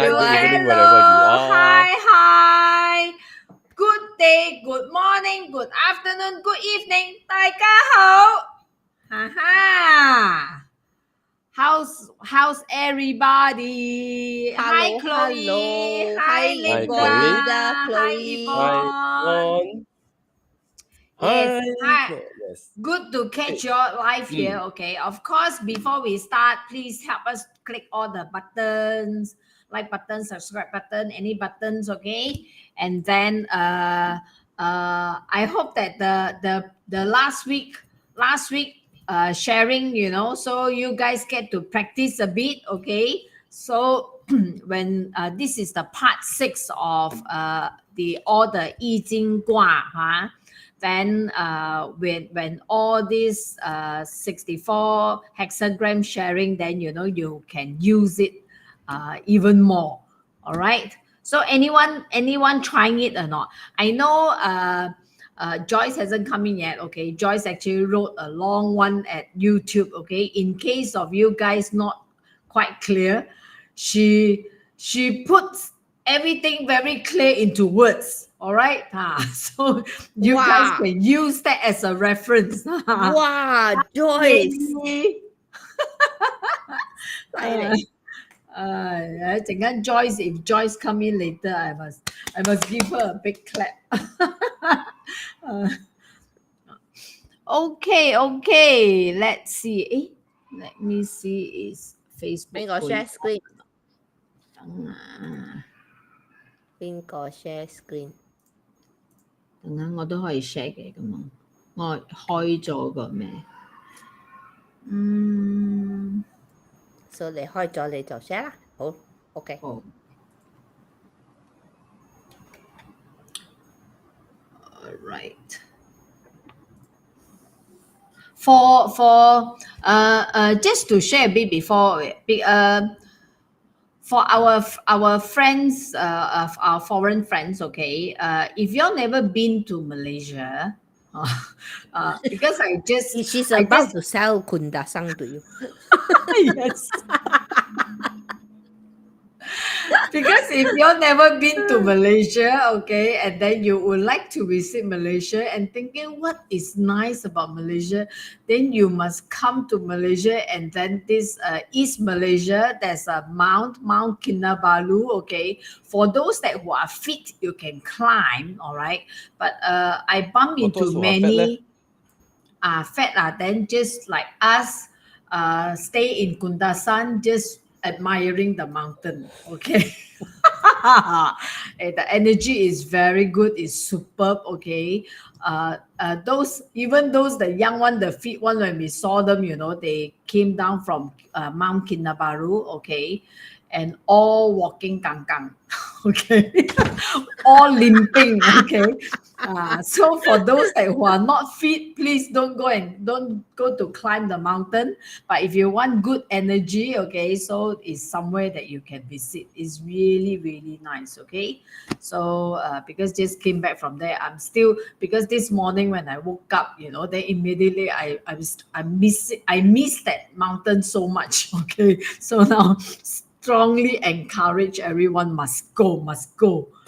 night, good evening, Hello. wherever you are. Hi. Good day, good morning, good afternoon, good evening. 大家好。How's everybody? Hi, Chloe. Hello. Hi, Hi, Linda. Linda. Hi, Yvonne. Hi, Yes. Hi. Yes. Good to catch your live here. Okay. Of course, before we start, please help us click all the buttons, like button, subscribe button, any buttons. Okay. And then I hope that the last week sharing, so you guys get to practice a bit. Okay. So when this is the part 6 of all the Yi Jing Gua, then when all this 64 hexagram sharing, then you can use it even more. All right. So anyone trying it or not? I know Joyce hasn't come in yet. Okay, Joyce actually wrote a long one at YouTube. Okay, in case of you guys not quite clear, she puts everything very clear into words. All right. So you guys can use that as a reference. Wow, Joyce. Joyce, if Joyce come in later, I must give her a big clap. Okay. Let's see. Let me see. Is Facebook? 邊個 share screen？ 邊個 share screen？ 等下我都可以 share 嘅咁啊，我開咗個咩？所以你開咗你就 share 啦。好 ，OK。好。Alright. For just to share a bit before for our friends our foreign friends, okay, if you've never been to Malaysia, because she's about to sell kundasang to you. Yes. Because if you've never been to Malaysia, okay, and then you would like to visit Malaysia and thinking what is nice about Malaysia, then you must come to Malaysia. And then this East Malaysia, there's a Mount Kinabalu, okay. For those that who are fit, you can climb, all right. But I bump into many fat, then just like us, stay in Kundasan, just admiring the mountain, okay. The energy is very good, it's superb, okay. Those the young one, the fit one, when we saw them, they came down from Mount Kinabalu, okay, and all walking kangkang, okay. All limping, okay. So for those that who are not fit, please don't go to climb the mountain. But if you want good energy, okay, so it's somewhere that you can visit. It's really, really nice, okay. So because just came back from there, I'm still, because this morning when I woke up, then immediately I miss that mountain so much, okay. So now strongly encourage everyone must go,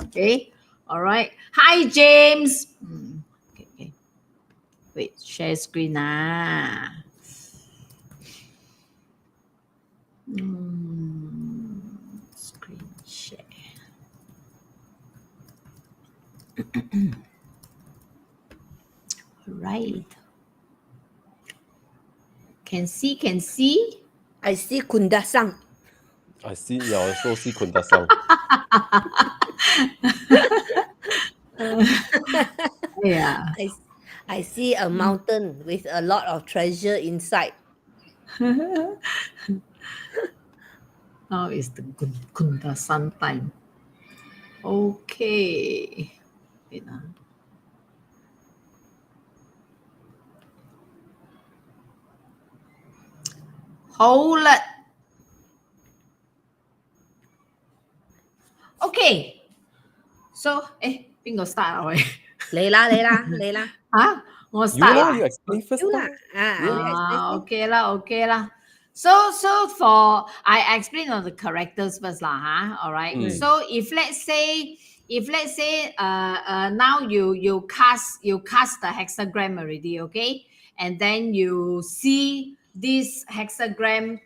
okay. All right. Hi, James. Okay. Wait, share screen. Screen share. Right. Can see. I see kundasang. I also see kundasang. Yeah. I see a mountain with a lot of treasure inside. Now is the Kundasan time. Okay. Wait, Hold it. Okay. So, 邊個 start 啊？喂，你啦。我 start 啦。You explain first. OK 啦。So for I explain on the characters first lah, huh? All right. So if let's say now you cast the hexagram already, okay, and then you see this hexagram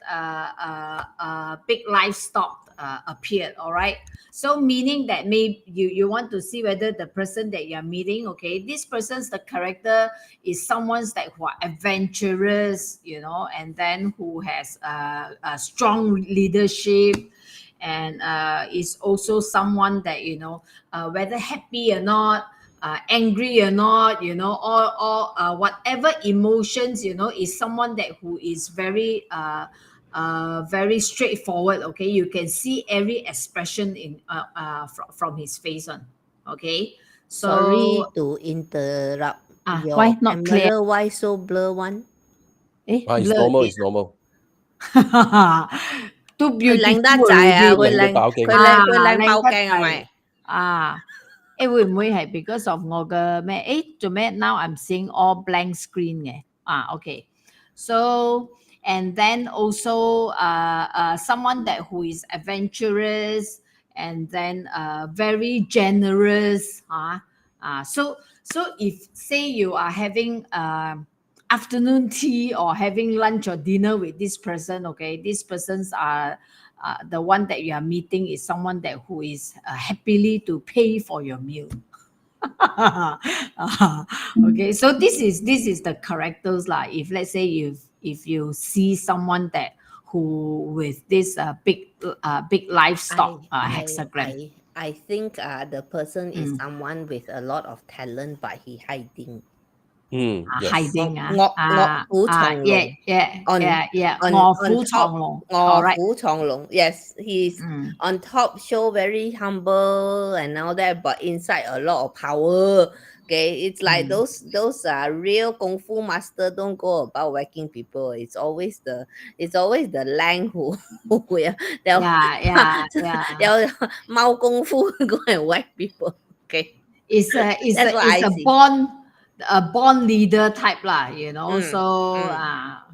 big livestock appeared, all right. So meaning that maybe you want to see whether the person that you're meeting, okay, this person's the character is someone's that who are adventurous, and then who has a strong leadership, and is also someone that whether happy or not, angry or not, or whatever emotions, is someone that who is very very straightforward. Okay, you can see every expression in from his face on. Okay, so Sorry to interrupt. Your why not clear? camera why so blur one? It's It's normal. too 佢靚得 beautiful 滯啊！ already. 佢靚爆鏡。佢靚爆鏡係咪？會唔會係 because of 我嘅咩？做咩 now I'm seeing all blank screen 嘅？Okay. So and then also someone that who is adventurous and then very generous. So if say you are having afternoon tea or having lunch or dinner with this person, okay, these persons are the one that you are meeting is someone that who is happily to pay for your meal. Okay, so this is the characters lah. If let's say if you see someone that who with this big livestock hexagram. I think the person is someone with a lot of talent but he hiding. Yes. Hiding. 卧虎藏龍。卧虎藏龍。卧虎藏龍。Yes, he's on top, show very humble and all that, but inside a lot of power. Okay, it's like those real kung fu master don't go about whacking people. It's always the lang who will they'll 貓功夫 go and whack people. Okay, it's a born leader type lah,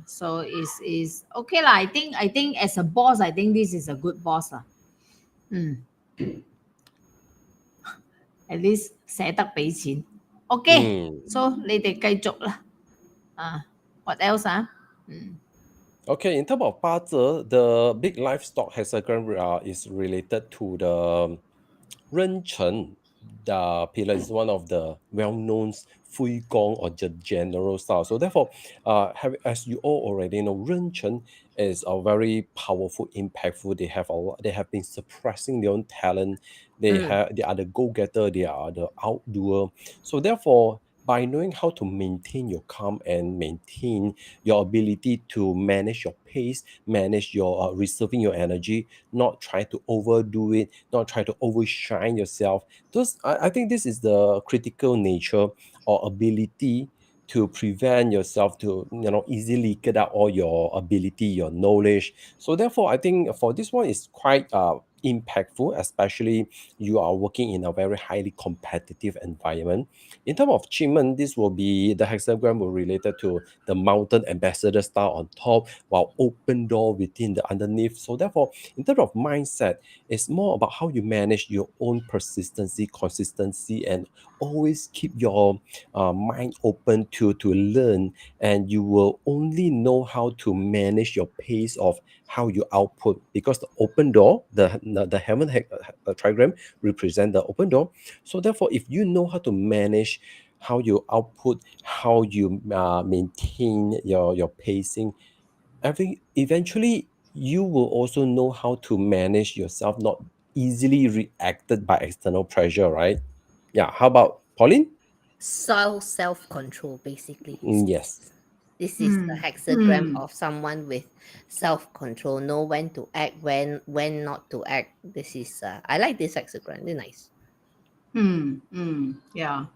so is okay lah. I think as a boss, I think this is a good boss lah. At least 捨得俾錢。Okay, so 你哋繼續啦。What else? Okay, in terms of 八字, the big livestock hexagram is related to the 壬辰. The pillar is one of the well-known 徽公 or the general style. So therefore, as you all already know, 壬辰 is a very powerful, impactful. They have been suppressing their own talent. They are the go-getter. They are the outdoer. So therefore, by knowing how to maintain your calm and maintain your ability to manage your pace, manage your reserving your energy, not try to overdo it, not try to overshine yourself. I think this is the critical nature or ability to prevent yourself to easily get out all your ability, your knowledge. So therefore, I think for this one is quite impactful, especially you are working in a very highly competitive environment. In terms of achievement, this will be the hexagram will related to the mountain ambassador style on top, while open door within the underneath. So therefore, in terms of mindset, it's more about how you manage your own persistency, consistency, and always keep your mind open to learn, and you will only know how to manage your pace of how you output, because the open door, the heaven trigram represent the open door. So therefore, if you know how to manage how you output, how you maintain your pacing, eventually you will also know how to manage yourself, not easily reacted by external pressure, right? Yeah. How about Pauline? Self-control, basically. Yes. This is the hexagram of someone with self-control, know when to act, when not to act. This is I like this hexagram. They're nice. Yeah,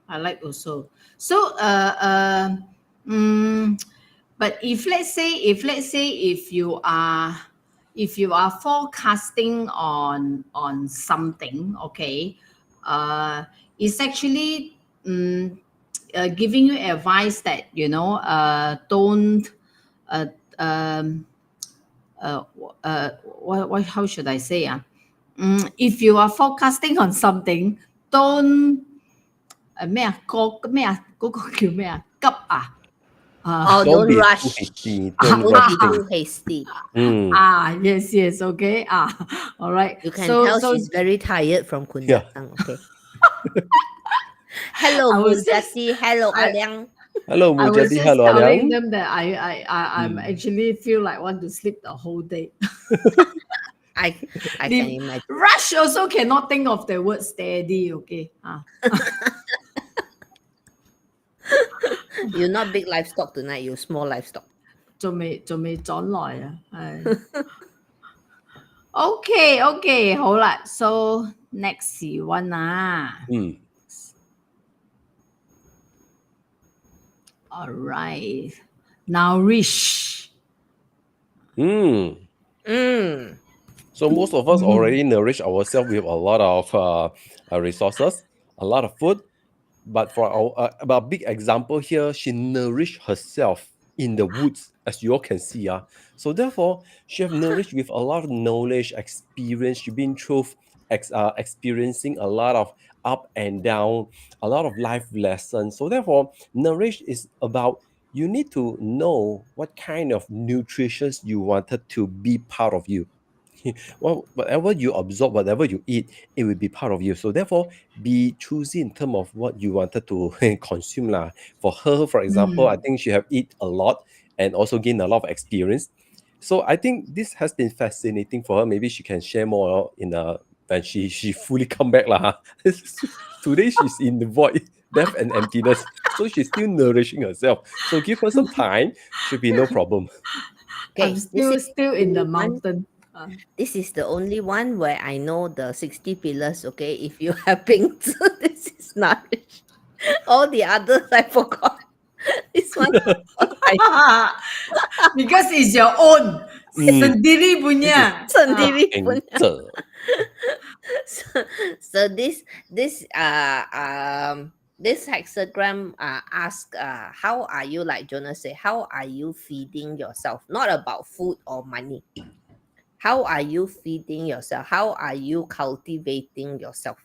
I like also. So but if let's say if you are forecasting on something, okay, it's actually giving you advice that don't what how should I say? If you are forecasting on something, don't 咩啊個咩啊嗰個叫咩啊急啊 Oh, Don't don't be too rush. hasty. Don't Don't rush be things. too hasty. yes, okay, all right. You can so tell so she's very tired from Kun Yeah. Datang. Okay. Hello, I was just- Mujati. Hello, I- Aliang. Hello, I was Mujadi. just Hello, telling Aliang. them that I'm actually feel like want to sleep the whole day. I can imagine. Rush also cannot think of the word steady, okay? You're not big livestock tonight. You're small livestock. 仲未轉來啊，係。OK，好啦，so next one 啊。All right, nourish. So most of us already nourish ourselves with a lot of resources, a lot of food. But for a big example here, she nourished herself in the woods, as you all can see. So therefore, she have nourished with a lot of knowledge, experience. She been through experiencing a lot of up and down, a lot of life lessons. So therefore, nourish is about you need to know what kind of nutrition you wanted to be part of you. Well, whatever you absorb, whatever you eat, it will be part of you. So therefore, be choosy in terms of what you wanted to consume. Lah. For her, for example, I think she have eat a lot and also gained a lot of experience. So I think this has been fascinating for her. Maybe she can share more when she fully come back. Lah. Today she's in the void, death and emptiness. So she's still nourishing herself. So give her some time, should be no problem. Okay, I'm still in the mountain. This is the only one where I know the 60 pillars. Okay, if you have pink, this is nourish. All the others I forgot. This one, Because it's your own. Sendiri punya. sendiri And punya. So this hexagram ask how are you, like Jonas say, how are you feeding yourself? Not about food or money. How are you feeding yourself? How are you cultivating yourself?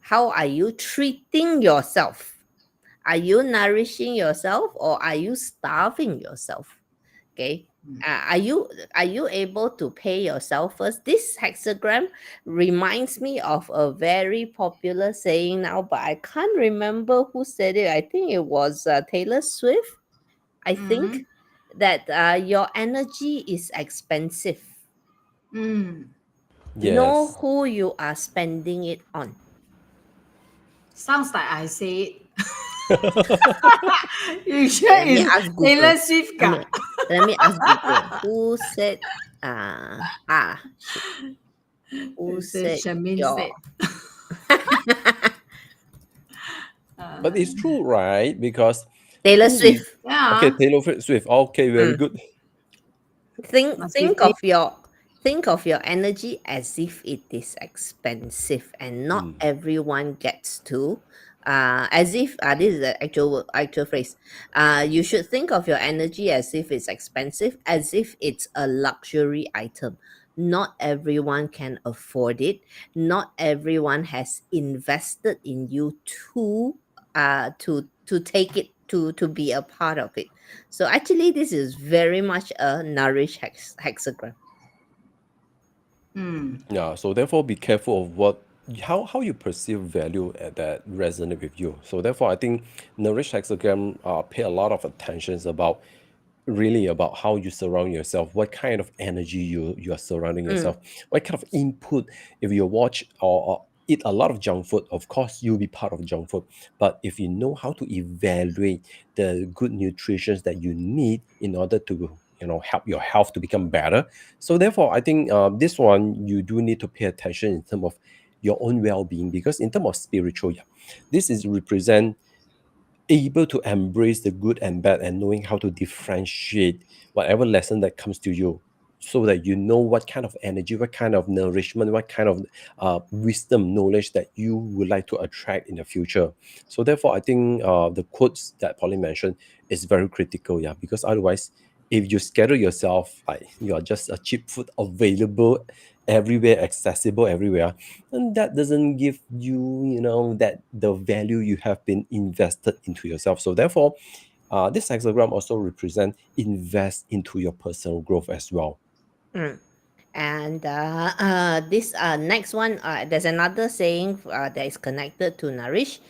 How are you treating yourself? Are you nourishing yourself or are you starving yourself? Okay. Are you able to pay yourself first? This hexagram reminds me of a very popular saying now, but I can't remember who said it. I think it was Taylor Swift. I think that your energy is expensive. Know Yes. who you are spending it on. Sounds like I say it. You sure Let me it's ask Google. Taylor Swift ka? Let me ask Google. Who said who said Shamin your said. But it's true, right? Because Taylor who we- Swift? Yeah. Okay, Taylor Swift. Okay, very good. Think of your energy as if it is expensive, and not everyone gets to. As if this is the actual phrase. You should think of your energy as if it's expensive, as if it's a luxury item. Not everyone can afford it. Not everyone has invested in you to take it to be a part of it. So actually, this is very much a nourish hexagram. Yeah, so therefore be careful of how you perceive value that resonate with you. So therefore I think Nourish hexagram pay a lot of attentions about how you surround yourself, what kind of energy you are surrounding yourself, what kind of input. If you watch or eat a lot of junk food, of course you'll be part of junk food. But if you know how to evaluate the good nutrition that you need in order to help your health to become better. So therefore I think this one you do need to pay attention in terms of your own well-being, because in terms of spiritual, this is represent able to embrace the good and bad and knowing how to differentiate whatever lesson that comes to you, so that you know what kind of energy, what kind of nourishment, what kind of wisdom, knowledge that you would like to attract in the future. So therefore I think the quotes that Pauline mentioned is very critical, because otherwise if you schedule yourself like you are just a cheap food available everywhere, accessible everywhere, and that doesn't give you, that the value you have been invested into yourself. So therefore, this hexagram also represent invest into your personal growth as well. And this next one, there's another saying that is connected to Nourish.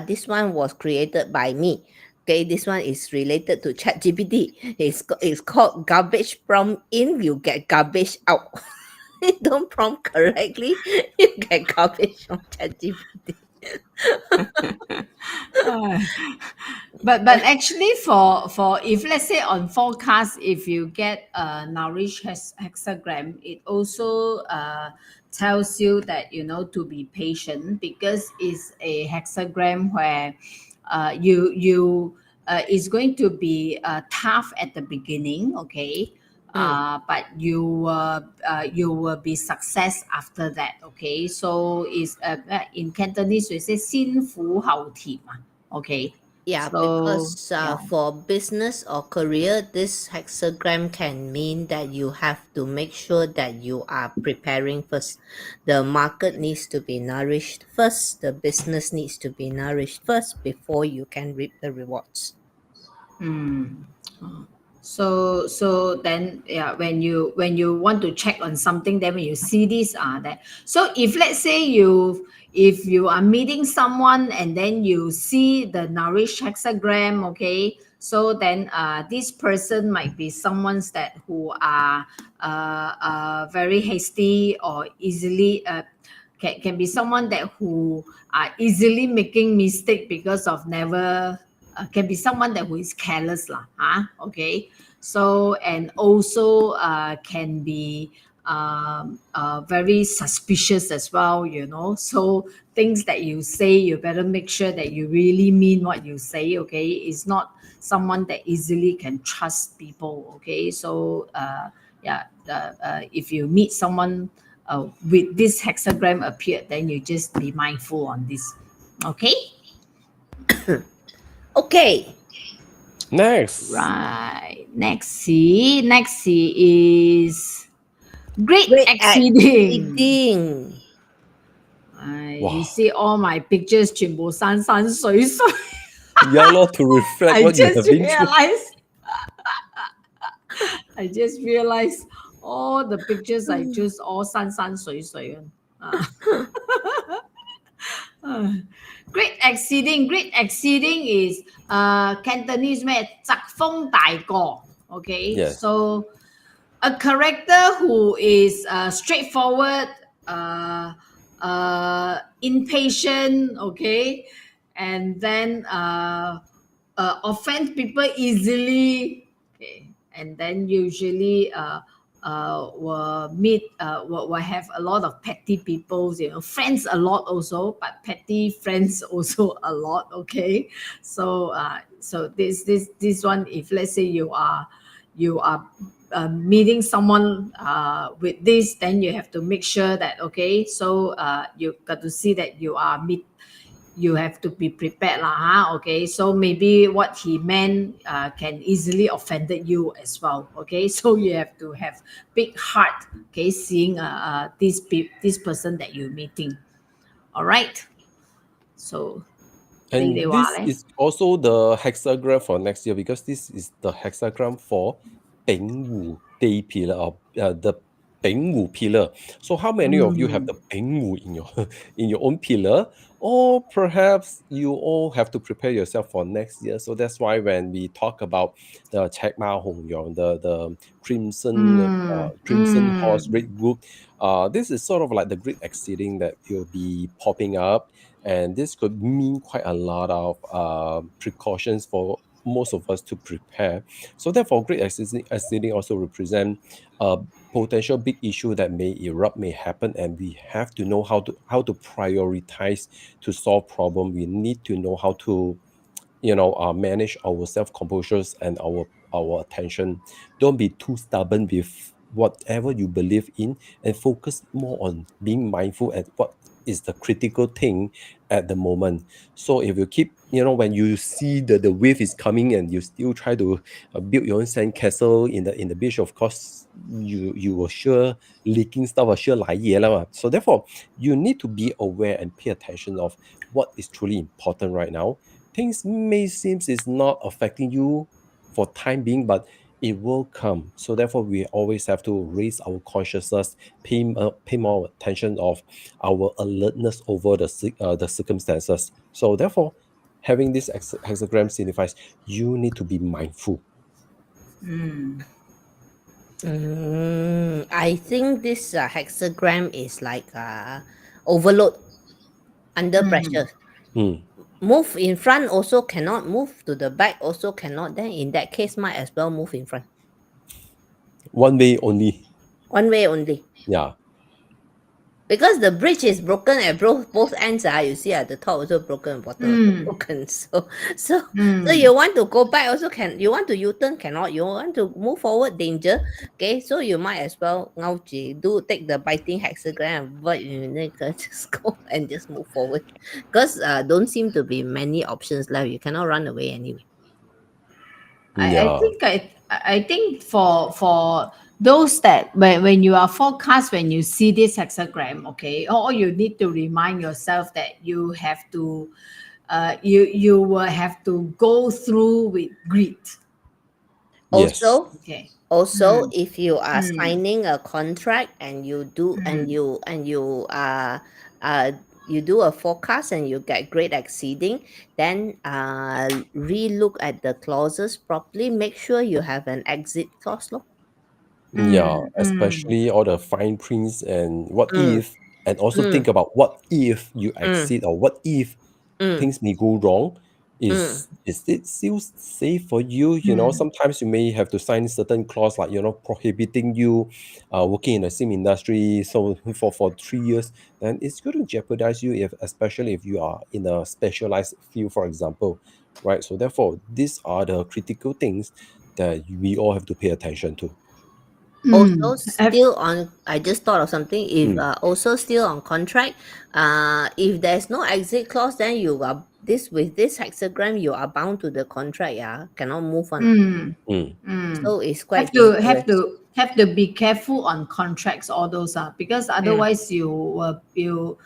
This one was created by me. Okay, this one is related to ChatGPT. It's called garbage prompt in, you get garbage out. Don't prompt correctly, you get garbage from ChatGPT. But actually for if let's say on forecast, if you get a Nourish hexagram, it also tells you that to be patient, because it's a hexagram where you is going to be tough at the beginning, okay, but you will be success after that, okay. So is in Cantonese we say 先苦後甜 okay. Yeah, So, because for business or career, this hexagram can mean that you have to make sure that you are preparing first. The market needs to be nourished first. The business needs to be nourished first before you can reap the rewards. So then when you want to check on something, then when you see this that, so if let's say if you are meeting someone and then you see the Nourish hexagram, okay, so then this person might be someone's that who are very hasty or easily can be someone that who are easily making mistake because of never can be someone that who is careless lah, okay. So and also can be very suspicious as well, so things that you say, you better make sure that you really mean what you say, okay. It's not someone that easily can trust people, okay. So if you meet someone with this hexagram appeared, then you just be mindful on this, okay. Okay. Next. Right. Next C is great exceeding. You see all my pictures 全部山山水水. Yeah, Lord, to reflect I what you have just been through. realized all the pictures I choose all 山山水水. Great exceeding is Cantonese 咩？疾風大過 okay. Yes. So a character who is straightforward, impatient, okay, and then offend people easily, okay, and then usually will have a lot of petty people, friends a lot also, but petty friends also a lot, okay. So this one, if let's say you are meeting someone with this, then you have to make sure that, okay, so you got to see that you have to be prepared lah, okay. So maybe what he meant can easily offended you as well, okay. So you have to have big heart, okay, seeing this person that you're meeting. All right. So and this is also the hexagram for next year, because this is the hexagram for Bing Wu Day pillar, or the Bing Wu pillar. So how many of you have the Bing Wu in your own pillar? Or perhaps you all have to prepare yourself for next year. So that's why when we talk about the Chek Ma Hong Yong, the crimson horse, red group, this is sort of like the great exceeding that will be popping up. And this could mean quite a lot of precautions for most of us to prepare. So therefore, great exceeding also represent a potential big issue that may erupt, may happen, and we have to know how to prioritize to solve problem. We need to know how to manage our self-composures and our attention. Don't be too stubborn with whatever you believe in, and focus more on being mindful at what is the critical thing at the moment. So if you keep when you see the wave is coming and you still try to build your own sandcastle in the beach, of course you will sure leaking stuff will sure 来嘢啦嘛. So therefore you need to be aware and pay attention of what is truly important right now. Things may seem is not affecting you for time being, but it will come. So therefore we always have to raise our consciousness, pay more attention of our alertness over the circumstances. So therefore having this hexagram signifies you need to be mindful. I think this hexagram is like overload, under pressure. Move in front also cannot, move to the back also cannot. Then in that case, might as well move in front. One way only. One way only. Yeah. Because the bridge is broken at both ends. You see at the top also broken, bottom also broken. So you want to go back also can. You want to U-turn cannot. You want to move forward, danger. Okay, so you might as well take the biting hexagram, but you just go and just move forward. Because don't seem to be many options left. You cannot run away anyway. I think for those that when you are forecast, when you see this hexagram, okay, all you need to remind yourself that you have to you will have to go through with grit. Also, Yes. Okay. If you are signing a contract and you do and you do a forecast and you get grade exceeding, then re-look at the clauses properly. Make sure you have an exit clause. Yeah, especially all the fine prints and what if, and also think about what if you exceed or what if things may go wrong. Is it still safe for you? Sometimes you may have to sign certain clause like prohibiting you working in the same industry so for 3 years. Then it's going to jeopardize you especially if you are in a specialized field, for example, right? So therefore, these are the critical things that we all have to pay attention to. Also still on, I just thought of something. If also still on contract, if there's no exit clause, then you are with this hexagram, you are bound to the contract. Cannot move on. So it's quite have to be careful on contracts, all those because otherwise you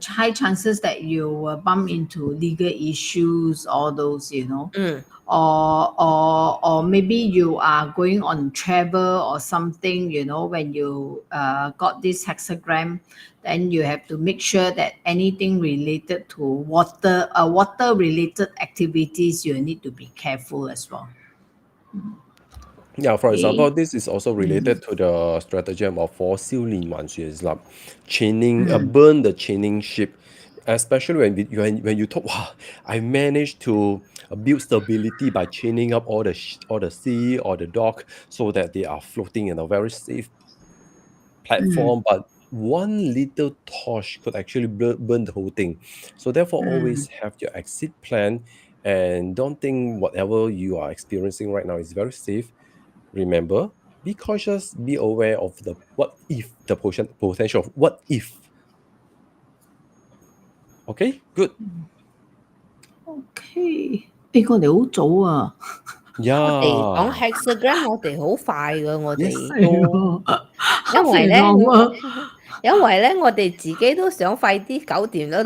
high chances that you will bump into legal issues, all those, or maybe you are going on travel or something, when you got this hexagram, then you have to make sure that anything related to water related activities, you need to be careful as well. Yeah, for Okay. example, this is also related to the stratagem of 4 in 1 like chaining, burn the chaining ship, especially when you talk, wow, I managed to build stability by chaining up all the sea or the dock so that they are floating in a very safe platform, but one little torch could actually burn the whole thing. So therefore, always have your exit plan and don't think whatever you are experiencing right now is very safe. Remember, be cautious, be aware of the what if, the potential of what if. Okay, good. Okay. 我哋好早啊。Yeah. 講 hexagram 我哋好快㗎，我哋 Yes. 因為咧我哋自己都想快啲搞掂咗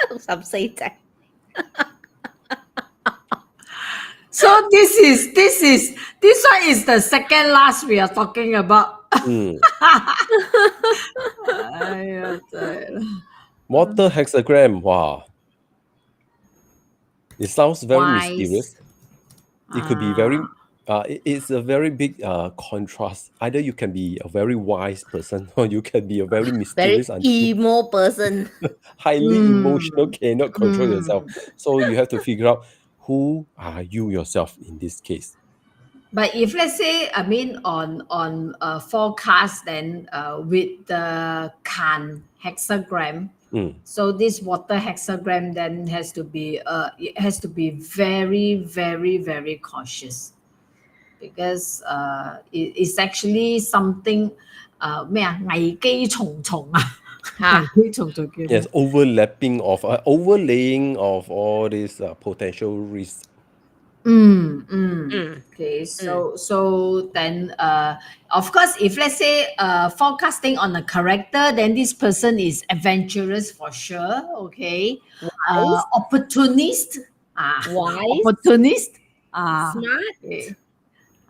64隻。So this one is the second last we are talking about. 哎呀，真係啦。Water hexagram, wow. It sounds very mysterious. It could be very it's a very big contrast. Either you can be a very wise person or you can be a very mysterious very emo person. highly emotional, cannot control yourself. So you have to figure out who are you yourself in this case. But if let's say, I mean, on forecast, then with the can hexagram, so this water hexagram then has to be very, very, very cautious, because it's actually something 危機重重啊。Ha. Yes, overlapping of overlaying of all these potential risks. Okay, so then of course, if let's say forecasting on a character, then this person is adventurous for sure. Okay, Wise. opportunist. Wise. Opportunist. Smart. Okay.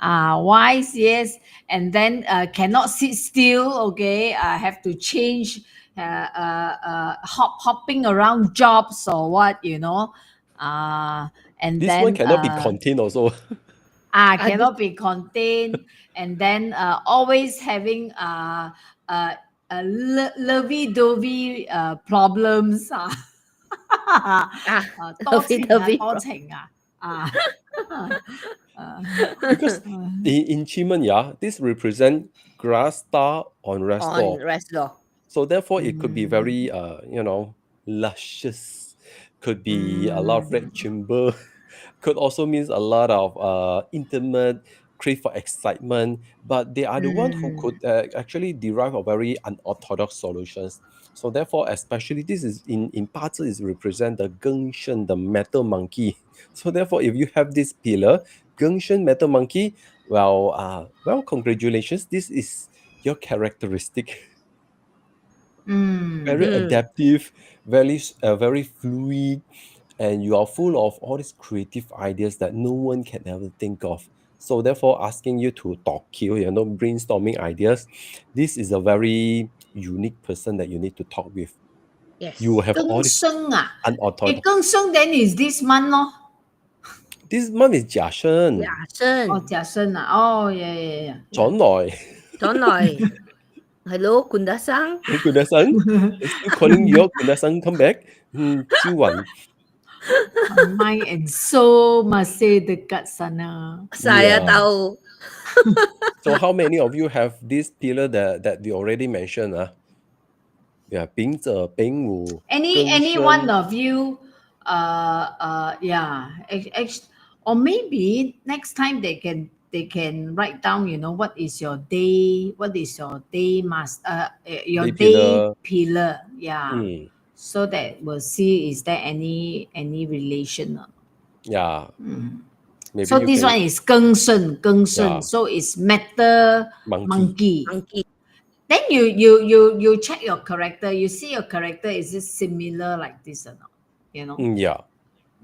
Wise, yes, and then cannot sit still. Okay, have to change, hopping around jobs or what, and This then one cannot be contained also. cannot be contained, and then always having lovey-dovey problems. 多情啊， lovey-dovey 多情啊， Because in Chiman, this represent grass star on rest on door. rest door. So therefore, it could be very, luscious. Could be a lot of red chamber. Could also means a lot of intimate, crave for excitement. But they are the one who could actually derive a very unorthodox solutions. So therefore, especially this is in 八字 is represent the Gengshen, the metal monkey. So therefore, if you have this pillar, Gengshen metal monkey, well, congratulations. This is your characteristic. Very adaptive, very fluid, and you are full of all these creative ideas that no one can ever think of. So therefore, asking you to talk, brainstorming ideas. This is a very unique person that you need to talk with. Yes. You will have all 庚 this 申啊， unorthodox. 庚申 then is this month 咯。 This month is Jia Shen. 雅生，甲申啊，哦，yeah. 转來，轉來，Hello，Kunda Sang， Kunda Sang, still calling you, Kunda Sang, come back. 招雲。 Mind and soul masih dekat sana. saya Yeah. tahu. So how many of you have this pillar that we already mentioned? Yeah, 丙者、丙午、 Any 庚申。 one of you, yeah, or maybe next time they can write down, what is your day, your Day day pillar. pillar, yeah. So So that we'll see is there any relation. yeah. Maybe So you this can, one is 庚申, Yeah. so it's metal monkey. monkey. Then you check your character. You see your character, is it similar like this or not? Yeah.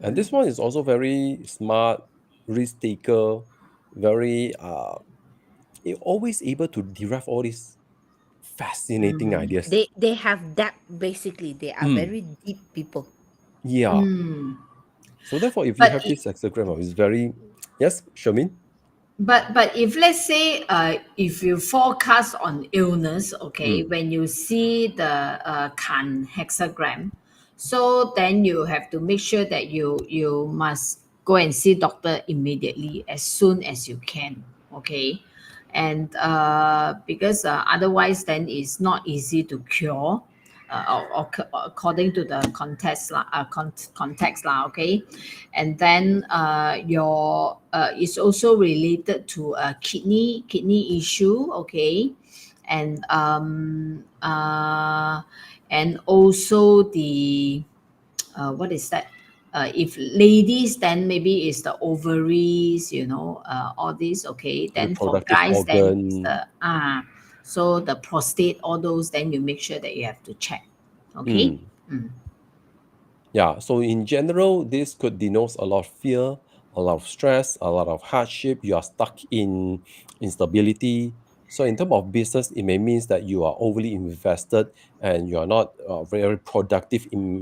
And this one is also very smart, risk taker, very always able to derive all these fascinating ideas. They have depth. Basically, they are very deep people. Yeah. So therefore, if you But have this hexagram, it's very yes, Shamin. But if let's say if you forecast on illness, okay, when you see the Kan hexagram, so then you have to make sure that you must go and see doctor immediately as soon as you can, okay, and because otherwise then it's not easy to cure. According to the context okay, and then your it's also related to a kidney issue, okay, and also the what is that? If ladies, then maybe it's the ovaries, all this, okay. Then for Reproductive guys, then it's organ. the so the prostate, all those, then you make sure that you have to check. Okay. Yeah, so in general, this could denote a lot of fear, a lot of stress, a lot of hardship. You are stuck in instability. So in terms of business, it may mean that you are overly invested and you are not very productive in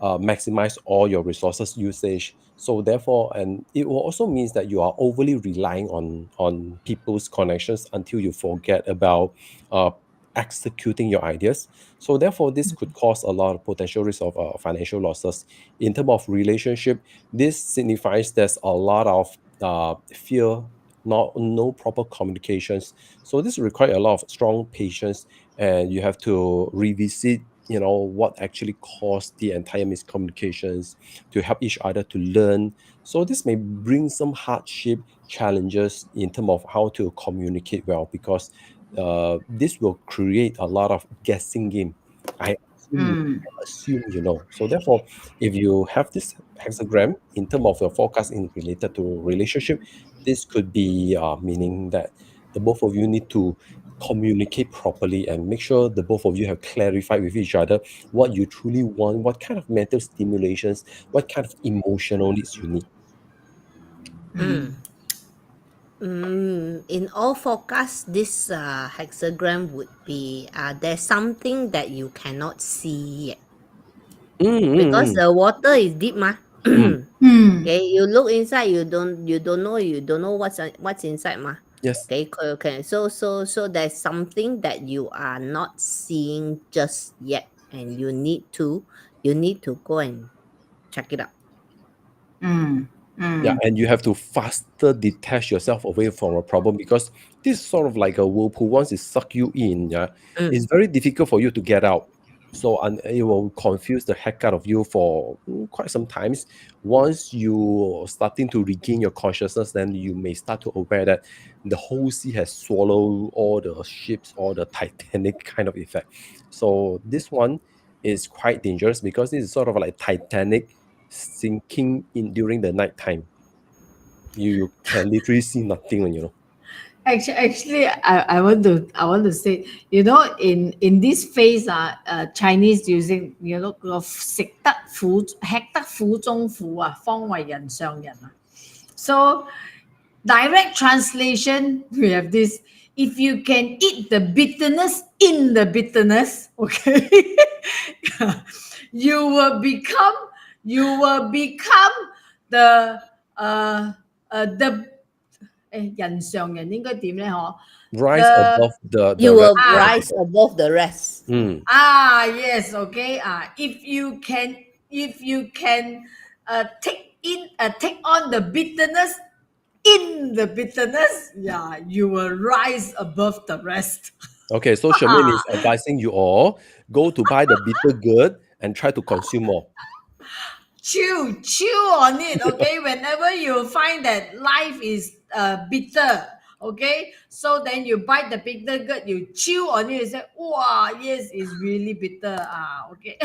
maximize all your resources usage. So therefore, and it will also means that you are overly relying on people's connections until you forget about executing your ideas. So therefore, this could cause a lot of potential risk of financial losses. In terms of relationship, this signifies there's a lot of fear, no proper communications. So this requires a lot of strong patience, and you have to revisit what actually caused the entire miscommunications to help each other to learn. So this may bring some hardship challenges in terms of how to communicate well, because this will create a lot of guessing game. I assume you know. So therefore, if you have this hexagram in terms of your forecast in related to relationship, this could be meaning that the both of you need to communicate properly and make sure the both of you have clarified with each other what you truly want, what kind of mental stimulations, what kind of emotional needs you need. In all forecasts, this hexagram would be there's something that you cannot see yet. Because the water is deep, Okay, you look inside, you don't know what's inside, Yes. Okay. So there's something that you are not seeing just yet, and you need to go and check it out. Yeah, and you have to faster detach yourself away from a problem because this is sort of like a whirlpool. Once it suck you in, it's very difficult for you to get out. So it will confuse the heck out of you for quite some times. Once you starting to regain your consciousness, then you may start to aware that the whole sea has swallowed all the ships, all the Titanic kind of effect. So this one is quite dangerous because this is sort of like Titanic sinking in during the night time. You can literally see nothing when you know. Actually, I want to say, in this phase, Chinese using 食得苦吃得苦中苦方為人上人So direct translation, we have this: if you can eat the bitterness in the bitterness, okay, you will become the 人上人應該點咧？ Rise above the You will rest. rise above the rest. Yes, okay. If you can take on the bitterness in the bitterness, you will rise above the rest. Okay, so Charmaine is advising you all go to buy the bitter gourd and try to consume more. Chew on it, okay? Whenever you find that life is bitter, okay? So then you bite the bitter gourd, you chew on it, you say, wow, yes, it's really bitter. Okay.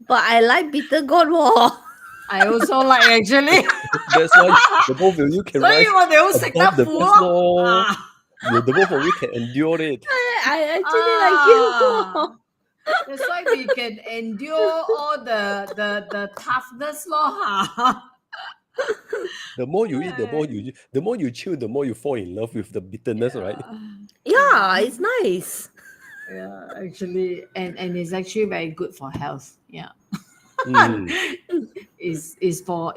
But I like bitter gourd. I also like actually. That's why the both of you can rise above the rest. The both of you can endure it. I actually like it. That's why we can endure all the toughness, The more you eat, the more you chew, the more you fall in love with the bitterness, right? Yeah, it's nice. Yeah, actually, and it's actually very good for health. Yeah. is for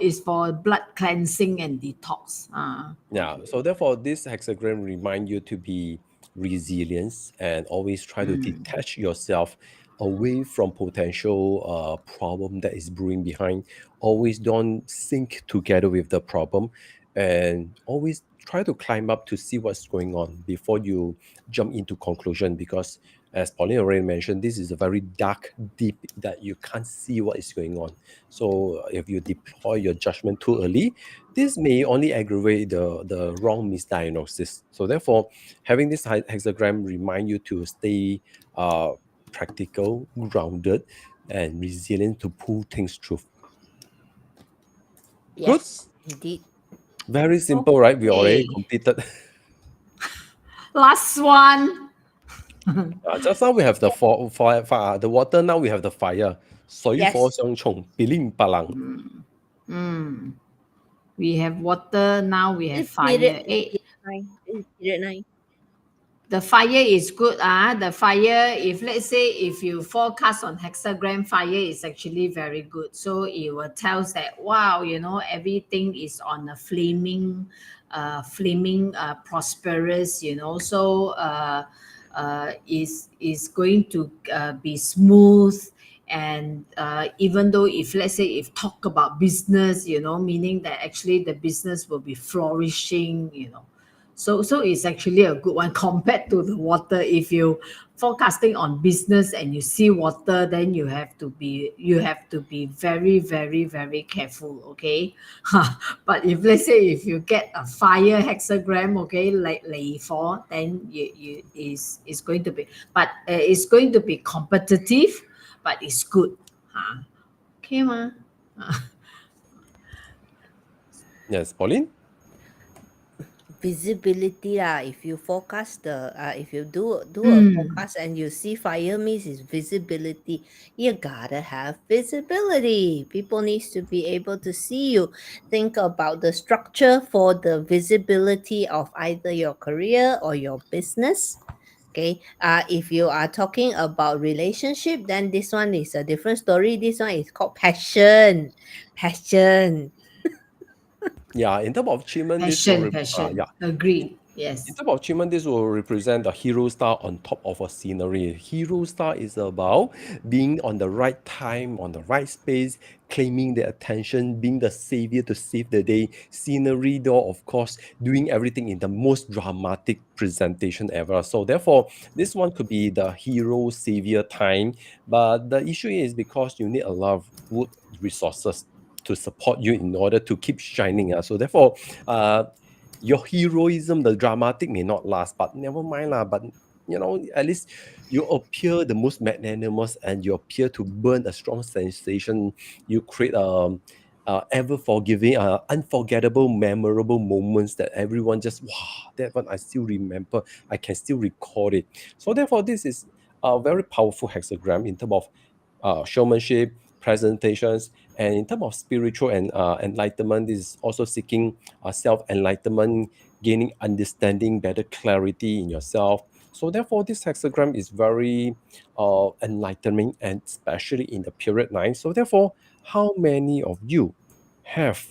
blood cleansing and detox. Yeah. So therefore, this hexagram remind you to be resilient and always try to detach yourself away from potential problem that is brewing behind. Always don't sink together with the problem, and always try to climb up to see what's going on before you jump into conclusion. Because as Pauline already mentioned, this is a very dark deep that you can't see what is going on. So if you deploy your judgment too early, this may only aggravate the wrong misdiagnosis. So therefore, having this hexagram remind you to stay practical, grounded, and resilient to pull things through. Yes, indeed. Very simple, right? We already completed. Last one. Just now we have the fire, the water. Now we have the fire. 水火相沖，比令不冷。We have water. Now we have fire. Period 9. The fire is good. The fire, if let's say if you forecast on hexagram, fire is actually very good. So it will tell us that, wow, everything is on a flaming, prosperous, so is going to be smooth. And even though if let's say if talk about business, meaning that actually the business will be flourishing, So it's actually a good one compared to the water. If you forecasting on business and you see water, then you have to be very, very, very careful, okay? But if let's say if you get a fire hexagram, okay, like Lei For, then it's going to be, but it's going to be competitive. but it's good. Okay, ma? Yes, Pauline? Visibility lah. If you forecast if you do a forecast and you see fire means is visibility, you gotta have visibility. People needs to be able to see you. Think about the structure for the visibility of either your career or your business. Okay, if you are talking about relationship, then this one is a different story. This one is called passion. Yeah, in terms of achievement, Passion. Agreed. Yes. In terms of achievement, this will represent the hero star on top of a scenery. Hero star is about being on the right time, on the right space, claiming the attention, being the savior to save the day. Scenery, though, of course, doing everything in the most dramatic presentation ever. So therefore, this one could be the hero savior time. But the issue is because you need a lot of wood resources to support you in order to keep shining. So therefore, your heroism, the dramatic may not last, but never mind lah. But at least you appear the most magnanimous, and you appear to burn a strong sensation. You create ever forgiving, unforgettable, memorable moments that everyone just wow. That one I still remember. I can still record it. So therefore, this is a very powerful hexagram in terms of showmanship, presentations, and in terms of spiritual and enlightenment. This is also seeking self-enlightenment, gaining understanding, better clarity in yourself. So therefore, this hexagram is very enlightening, and especially in the period 9. So therefore, how many of you have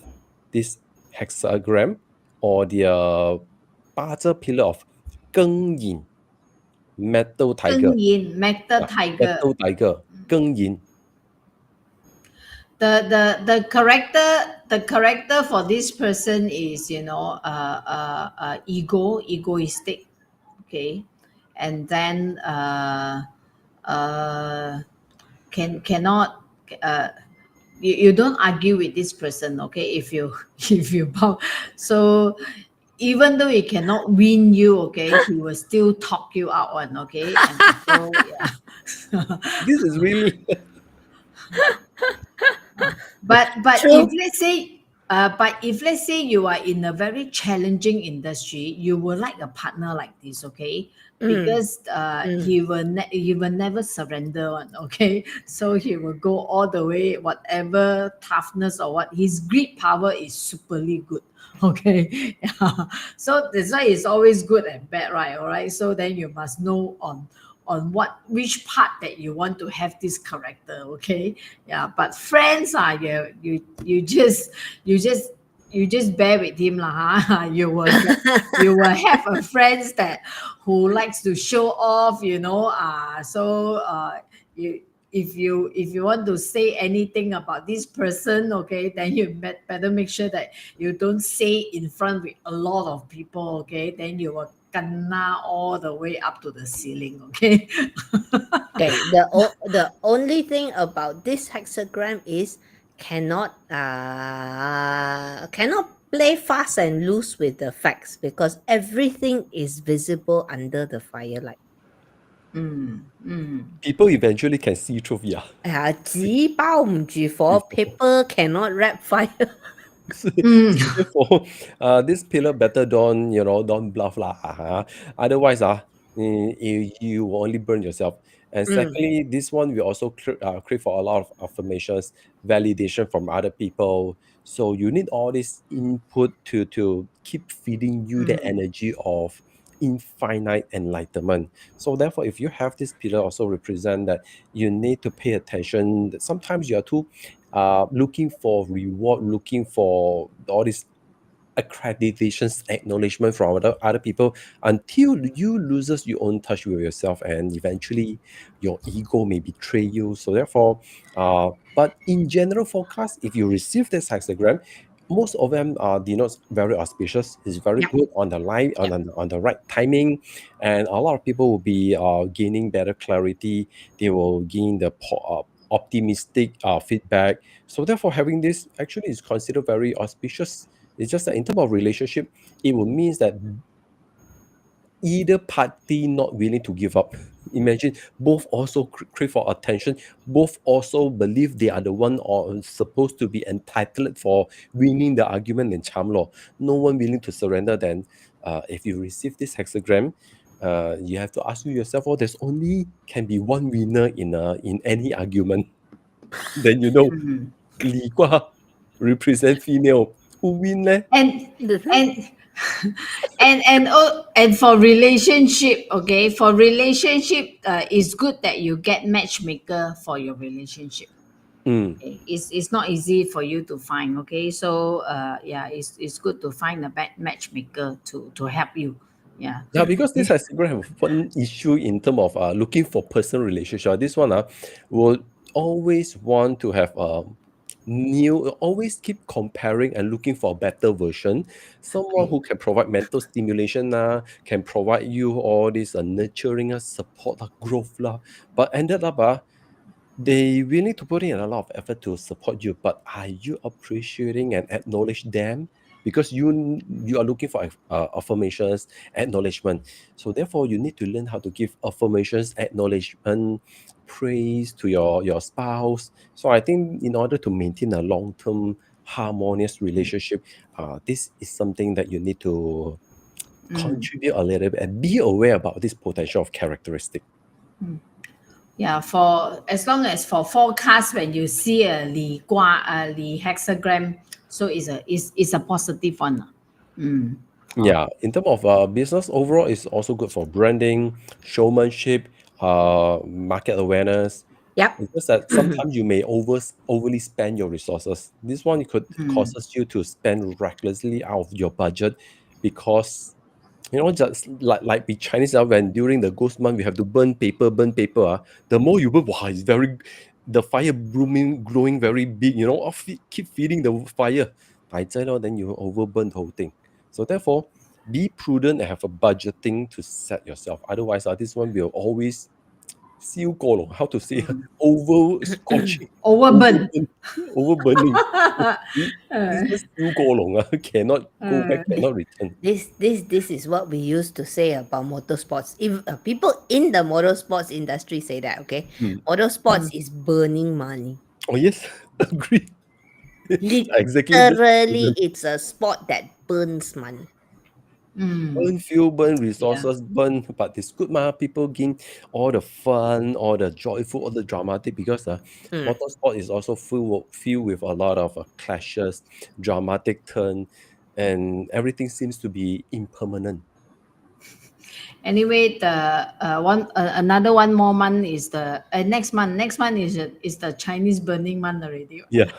this hexagram or the 八字 pillar of 庚寅 metal tiger? Metal tiger. Metal tiger, 庚寅. The character for this person is egoistic, okay, and then cannot you don't argue with this person, okay, if you bow. So even though he cannot win you, okay, he will still talk you out on, okay. And so, yeah. This is really But True. if let's say you are in a very challenging industry, you will like a partner like this, okay? Because he will never surrender one, okay? So he will go all the way, whatever toughness or what. His grit power is superly good, okay? Yeah. So that's why it's always good and bad, right? All right. So then you must know on which part that you want to have this character, okay? Yeah, but friends are you just bear with him lah, huh? You will have a friends that who likes to show off, if you want to say anything about this person, okay, then you better make sure that you don't say in front with a lot of people, okay? Then you will kena all the way up to the ceiling, okay? Okay, the only thing about this hexagram is cannot play fast and loose with the facts, because everything is visible under the firelight. people eventually can see through. Yeah. 纸包唔住火 paper cannot wrap fire. Therefore, this pillar better don't bluff lah. Otherwise, you will only burn yourself. And secondly, this one will also crave for a lot of affirmations, validation from other people. So you need all this input to keep feeding you the energy of infinite enlightenment. So therefore, if you have this pillar, also represent that you need to pay attention. That sometimes you are too looking for reward, looking for all these accreditations, acknowledgement from other people, until you loses your own touch with yourself, and eventually your ego may betray you. So therefore, but in general forecast, if you receive this hexagram, most of them denotes very auspicious. It's very good on the line, on the right timing, and a lot of people will be gaining better clarity. They will gain the optimistic feedback. So therefore, having this actually is considered very auspicious. It's just that in terms of relationship, it will means that either party not willing to give up. Imagine both also crave for attention, both also believe they are the one or supposed to be entitled for winning the argument in charm law. No one willing to surrender. Then, if you receive this hexagram, you have to ask yourself, oh, there's only can be one winner in any argument. Then you know, Li Gua represent female. Who win leh? and and for relationship, okay, for relationship, it's good that you get matchmaker for your relationship. Okay? It's not easy for you to find, okay, so it's good to find a matchmaker to help you. Yeah. Yeah, because this has have one issue in terms of looking for personal relationship. This one will always want to have always keep comparing and looking for a better version. Someone who can provide mental stimulation, can provide you all this nurturing, support, growth. But ended up, they willing to put in a lot of effort to support you. But are you appreciating and acknowledge them? Because you are looking for affirmations, acknowledgement. So therefore, you need to learn how to give affirmations, acknowledgement, praise to your spouse. So I think in order to maintain a long-term harmonious relationship, this is something that you need to contribute a little bit and be aware about this potential of characteristic. Yeah, for as long as for forecast, when you see a Li Gua, Li hexagram, so it's a positive one. Yeah, in terms of business overall, it's also good for branding, showmanship, market awareness. Yep. It's just that sometimes you may overly spend your resources. This one could causes you to spend recklessly out of your budget because just like with Chinese when during the ghost month we have to burn paper. The more you burn, wow, it's the fire growing very big. Keep feeding the fire. Then you overburn the whole thing. So therefore, be prudent and have a budgeting to set yourself. Otherwise, this one will always how to say over scorching, Overburn. overburning. This is cannot go back, cannot return. This is what we used to say about motorsports. If people in the motorsports industry say that, okay, motorsports is burning money. Oh yes, agree. Exactly. Literally, it's a sport that burns money. Burn fuel, burn resources, burn. But it's good, people gain all the fun, all the joyful, all the dramatic because motorsport is also filled with a lot of clashes, dramatic turn, and everything seems to be impermanent. Anyway, the another one more month is the next month. Next month is the Chinese burning month already. Yeah.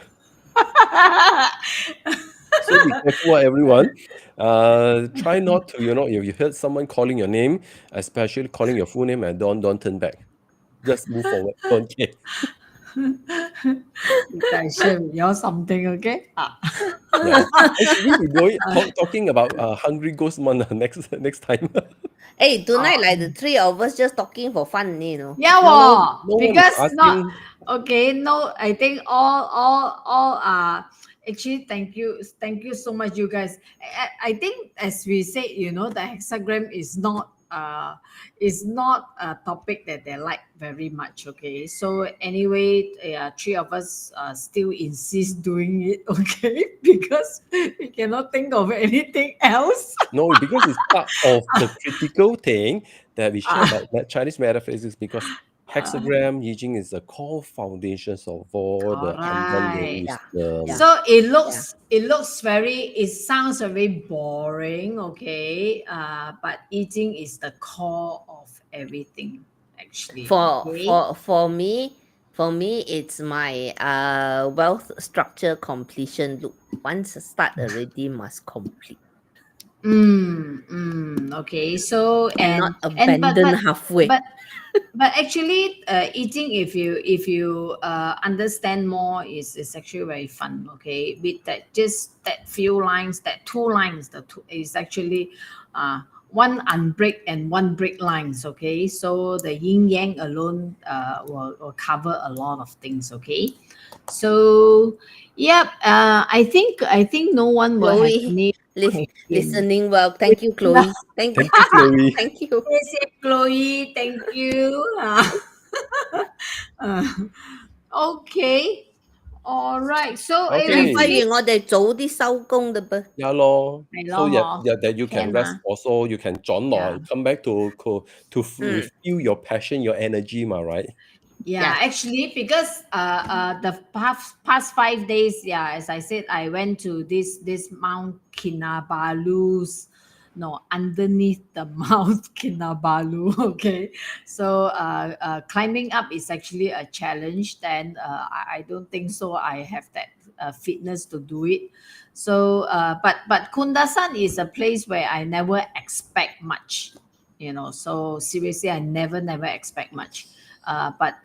So be careful, everyone. Try not to, if you heard someone calling your name, especially calling your full name, and don't turn back. Just move forward. Don't care. I share with you something, okay? Yeah. Should we be talking about Hungry Ghost Month next time? Hey, tonight like the three of us just talking for fun, Yeah, no because one is not asking. okay. No, I think all actually thank you so much, you guys. I think as we said, the hexagram is not a topic that they like very much. Okay, so anyway, three of us still insist doing it. Okay, because we cannot think of anything else. No, because it's part of the critical thing that we share about Chinese metaphysics because hexagram, Yi Jing is the core foundations of all the Alright. wisdom. So it sounds very boring, okay? But eating is the core of everything, actually. For me, it's my wealth structure completion loop. Once start already, must complete. Okay. So not abandon halfway. But actually, eating if you understand more is actually very fun. Okay, with that few lines, that two lines, is actually one unbreak and one break lines. Okay, so the yin yang alone will cover a lot of things. Okay, so I think no one will have any Listening well. Thank you, Chloe. Thank you. Thank you, Chloe. Thank you. Yes, Chloe, thank you. Okay. All right. So Okay. 不如我哋早啲收工啦噃。Yeah, lor.係 So 咯， that you can 聽 rest 下。 also, you can join Yeah. come back to refuel your passion, your energy, right? Yeah, Yeah. actually, because the past 5 days, yeah, as I said, I went to this Mount Kinabalu's, no, underneath the Mount Kinabalu. Okay, so climbing up is actually a challenge. Then I don't think so. I have that fitness to do it. So, but Kundasan is a place where I never expect much. So seriously, I never expect much. But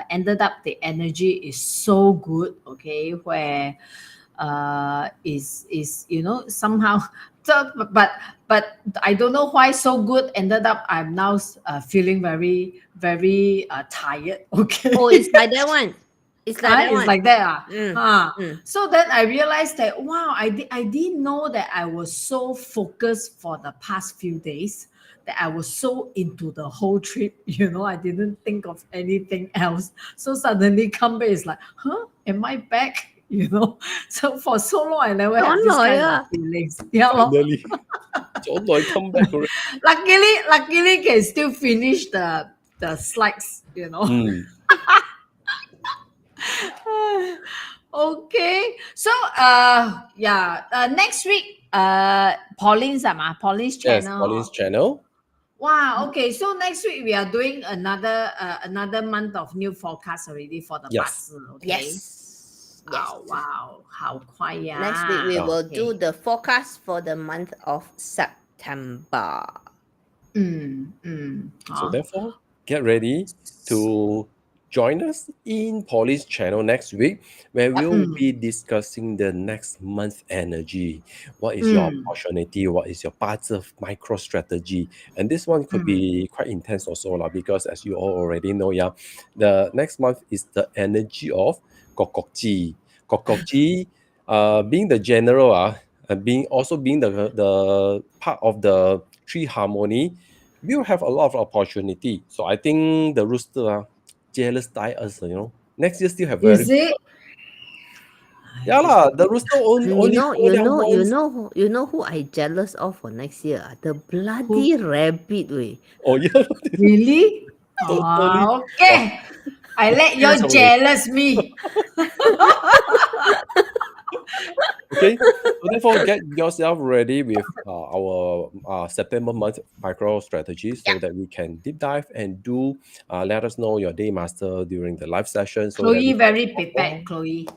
ended up the energy is so good, okay, where is somehow so, but I don't know why so good. Ended up I'm now feeling very tired. Okay. Oh, it's like that one. It's like that It's one. like that. Mm. So then I realized that wow, I didn't know that I was so focused for the past few days, that I was so into the whole trip. I didn't think of anything else. So suddenly come back is like, am I back? So for so long I never had this kind of feelings. Yeah, lor. Finally. Join come back already. Luckily can still finish the slides. Mm. Okay, so next week Pauline's Yes, channel. Pauline's channel. Wow, okay, so next week we are doing another month of new forecast already for the Yes. 八字, okay? Yes. Oh, wow, 好快呀. Next week we Yeah. will do the forecast for the month of September. So therefore, get ready to join us in Pauline's channel next week, where we'll be discussing the next month energy. What is your opportunity? What is your parts of micro strategy? And this one could be quite intense also, because as you all already know, the next month is the energy of Kokokji. Kokokji, being the general, being the part of the tree harmony, we'll have a lot of opportunity. So I think the rooster jealous die us, Next year still have Is it? Yeah lah, the rooster only once. You know who I jealous of for next year? The bloody rabbit way. Oh yeah. Really? Totally. Okay. I let you Sorry. jealous me. Okay, so therefore get yourself ready with our September month micro strategies, so that we can deep dive and do let us know your day master during the live session. So that Chloe we very prepared, Chloe.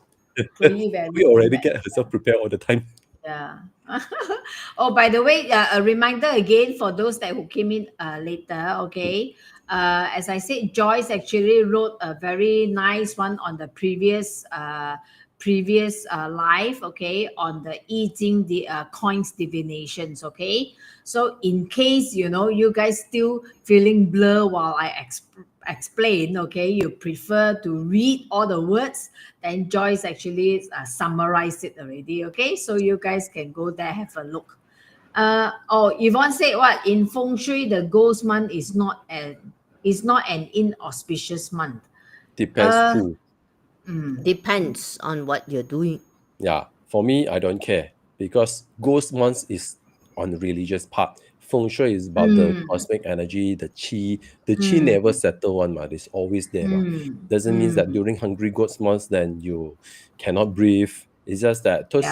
Chloe very we already prepared. get herself prepared all the time. Yeah. Oh, by the way, a reminder again for those who came in later. Okay. As I said, Joyce actually wrote a very nice one on the previous live. Okay, on the Yi Jing, the coins divinations. Okay, so in case you guys still feeling blur while I explain, okay, you prefer to read all the words, then Joyce actually summarized it already. Okay, so you guys can go there, have a look. Yvonne said what? In Feng Shui, the ghost month is not an inauspicious month. Depends who. Depends on what you're doing. Yeah, for me, I don't care, because ghost months is on the religious part. Feng Shui is about the cosmic energy, the qi. The qi never settle one, it's always there. Doesn't mean that during hungry ghost months, then you cannot breathe. It's just that those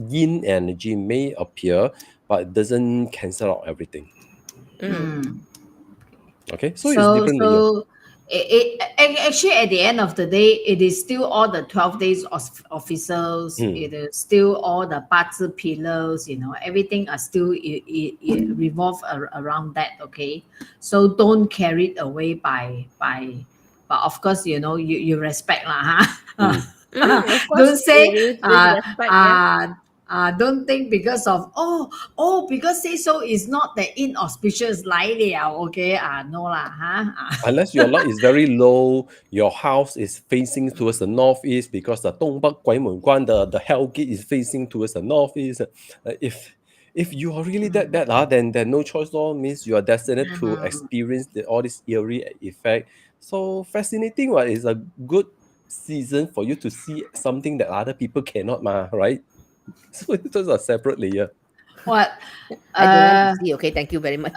yin energy may appear, but it doesn't cancel out everything. Okay, so it's different. Actually, at the end of the day, it is still all the 12 days officers. It is still all the parts pillars. Everything are still it revolve around that. Okay, so don't carry it away by. But of course, you respect lah. Don't say don't think because of because say so is not the inauspicious 来了 okay no lah Unless your luck is very low, your house is facing towards the northeast, because the 东北鬼门关, the hell gate is facing towards the northeast. If if you are really that bad, then no choice lor, means you are destined to experience all this eerie effect. So fascinating, what is a good season for you to see something that other people cannot, right? So those are separate layer. What? I don't want to see. Okay, thank you very much.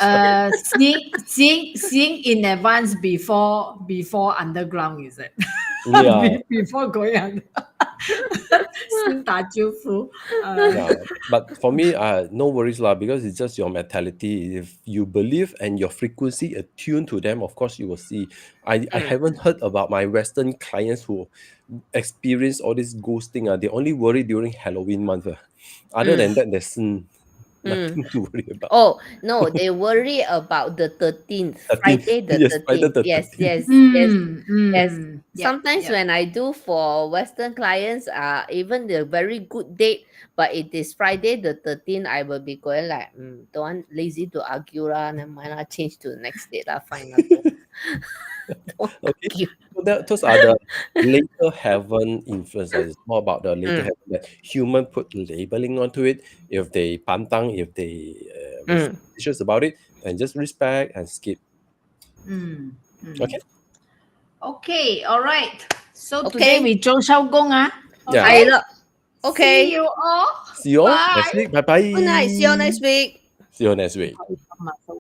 Seeing in advance before underground, is it? Yeah. Before going under. 先打招呼。Yeah, but for me, no worries lah, because it's just your mentality. If you believe and your frequency attuned to them, of course you will see. I haven't heard about my Western clients who experience all this ghosting. They only worry during Halloween month. Other than that, there's nothing to worry about. Oh no, they worry about the 13th, 13th. Friday the Yes, Friday 13th. the Yes, 13th. yes, yes, yes. Sometimes when I do for Western clients, even the very good date, but it is Friday the 13th, I will be going like, don't want lazy to argue lah, never mind lah, change to the next date lah, fine lah. Don't Okay, argue. so those are the later heaven influences. It's more about the later heaven that human put labeling onto it. If they pantang, if they suspicious about it, then just respect and skip. Okay. Okay, all right. So Okay. today we 做收工啊。Yeah. I love. Okay. See you all. See you all Bye. next week. Bye bye. Good night. See you next week. See you next week.